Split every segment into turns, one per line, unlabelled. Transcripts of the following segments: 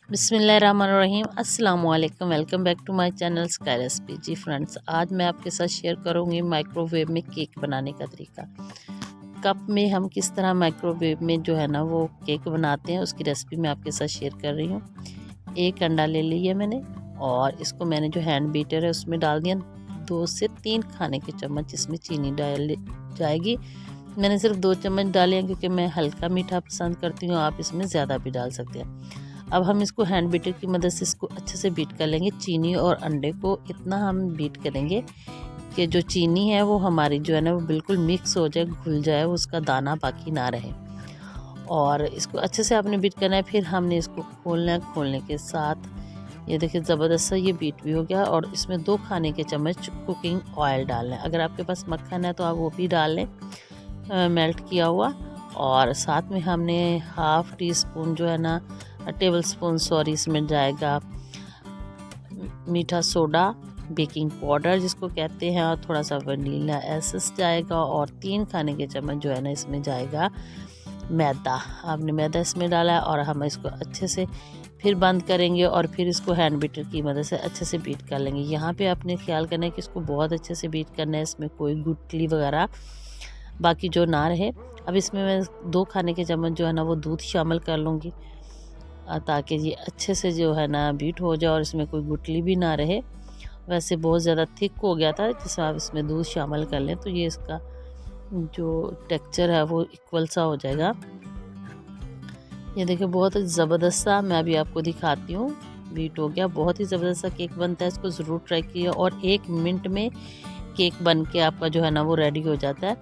बिस्मिल्लाहिर्रहमानिर्रहीम अस्सलाम वालेकुम। Welcome back to my channel sky recipe. जी फ्रेंड्स, आज मैं आपके साथ शेयर करूंगी माइक्रोवेव में केक बनाने का तरीका। कप में हम किस तरह माइक्रोवेव में जो है ना वो केक बनाते हैं, उसकी रेसिपी मैं आपके साथ शेयर कर रही हूँ। एक अंडा ले लिया मैंने और इसको मैंने जो हैंड बीटर है उसमें डाल दिया। 2 से 3 खाने के चम्मच इसमें चीनी डाल जाएगी। मैंने सिर्फ 2 चम्मच डाले हैं क्योंकि मैं हल्का मीठा पसंद करती हूँ, आप इसमें ज़्यादा भी डाल सकते हैं। अब हम इसको हैंड बीटर की मदद से इसको अच्छे से बीट कर लेंगे। चीनी और अंडे को इतना हम बीट करेंगे कि जो चीनी है वो हमारी जो है ना वो बिल्कुल मिक्स हो जाए, घुल जाए, उसका दाना बाकी ना रहे। और इसको अच्छे से आपने बीट करना है। फिर हमने इसको खोलना है। खोलने के साथ ये देखिए ज़बरदस्त सा ये बीट भी हो गया। और इसमें 2 खाने के चम्मच कुकिंग ऑयल डालना है। अगर आपके पास मक्खन है तो आप वो भी डाल लें, मेल्ट किया हुआ। और साथ में हमने हाफ़ टी स्पून जो है ना टेबल स्पून इसमें जाएगा मीठा सोडा, बेकिंग पाउडर जिसको कहते हैं, और थोड़ा सा वनीला एसेंस जाएगा। और 3 खाने के चम्मच जो है ना इसमें जाएगा मैदा। आपने मैदा इसमें डाला है और हम इसको अच्छे से फिर बंद करेंगे और फिर इसको हैंड बीटर की मदद से अच्छे से बीट कर लेंगे। यहाँ पे आपने ख्याल करना है कि इसको बहुत अच्छे से बीट करना है, इसमें कोई गुठली वगैरह बाकी जो ना रहे। अब इसमें मैं 2 खाने के चम्मच जो है ना वो दूध शामिल कर लूँगी ताकि ये अच्छे से जो है ना बीट हो जाए और इसमें कोई गुठली भी ना रहे। वैसे बहुत ज़्यादा थिक हो गया था, जिसमें आप इसमें दूध शामिल कर लें तो ये इसका जो टेक्सचर है वो इक्वल सा हो जाएगा। ये देखिए बहुत ज़बरदस्त सा मैं अभी आपको दिखाती हूँ, बीट हो गया। बहुत ही ज़बरदस्त सा केक बनता है, इसको ज़रूर ट्राई कीजिए। और 1 मिनट में केक बन के आपका जो है ना वो रेडी हो जाता है।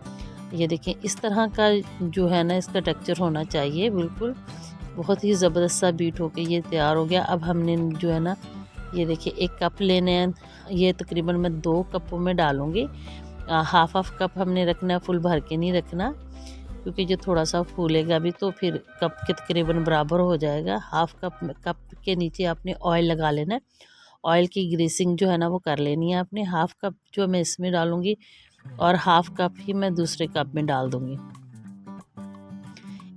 ये देखिए इस तरह का जो है ना इसका टेक्सचर होना चाहिए, बिल्कुल बहुत ही ज़बरदस्त सा बीट होके ये तैयार हो गया। अब हमने जो है ना ये देखिए 1 कप लेने हैं। ये तकरीबन मैं 2 कपों में डालूँगी। हाफ़ कप हमने रखना है, फुल भर के नहीं रखना क्योंकि जो थोड़ा सा फूलेगा भी तो फिर कप के तकरीबन बराबर हो जाएगा। हाफ़ कप के नीचे आपने ऑयल लगा लेना है। ऑयल की ग्रीसिंग जो है ना वो कर लेनी है आपने। हाफ़ कप जो मैं इसमें डालूँगी और हाफ़ कप ही मैं दूसरे कप में डाल दूँगी।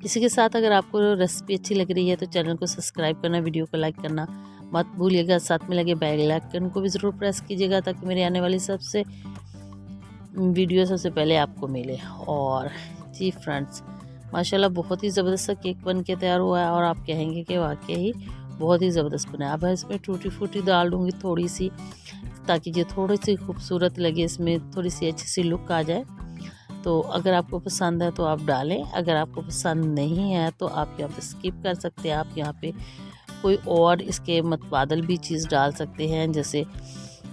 इसी के साथ अगर आपको रेसिपी अच्छी लग रही है तो चैनल को सब्सक्राइब करना, वीडियो को लाइक करना मत भूलिएगा। साथ में लगे बेल आइकन को भी ज़रूर प्रेस कीजिएगा ताकि मेरी आने वाली सबसे वीडियो सबसे पहले आपको मिले। और जी फ्रेंड्स, माशाल्लाह बहुत ही ज़बरदस्त सा केक बन के तैयार हुआ है और आप कहेंगे कि वाकई ही बहुत ही ज़बरदस्त बना है। अब इसमें टूटी फूटी डाल दूँगी थोड़ी सी, ताकि ये थोड़ी सी खूबसूरत लगे, इसमें थोड़ी सी अच्छी सी लुक आ जाए। तो अगर आपको पसंद है तो आप डालें, अगर आपको पसंद नहीं है तो आप यहाँ पे स्किप कर सकते हैं। आप यहाँ पे कोई और इसके मुतबादल भी चीज़ डाल सकते हैं, जैसे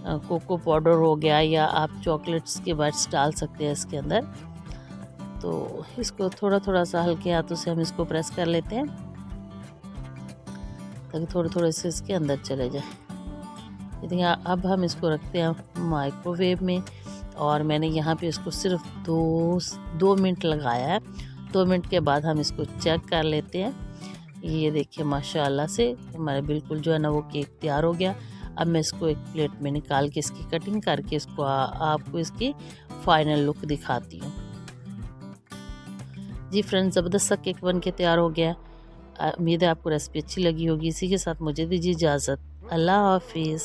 कोको पाउडर हो गया, या आप चॉकलेट्स के बट्स डाल सकते हैं इसके अंदर। तो इसको थोड़ा थोड़ा सा हल्के हाथों से हम इसको प्रेस कर लेते हैं ताकि थोड़े थोड़े से इसके अंदर चले जाए। देखिए अब हम इसको रखते हैं माइक्रोवेव में और मैंने यहाँ पे इसको सिर्फ 2 मिनट लगाया है। 2 मिनट के बाद हम इसको चेक कर लेते हैं। ये देखिए माशाल्लाह से हमारा बिल्कुल जो है ना वो केक तैयार हो गया। अब मैं इसको एक प्लेट में निकाल के इसकी कटिंग करके इसको आपको इसकी फाइनल लुक दिखाती हूँ। जी फ्रेंड्स, ज़बरदस्त सा केक बन के तैयार हो गया। उम्मीद है आपको रेसिपी अच्छी लगी होगी। इसी के साथ मुझे दीजिए इजाज़त। अल्लाह हाफिज़।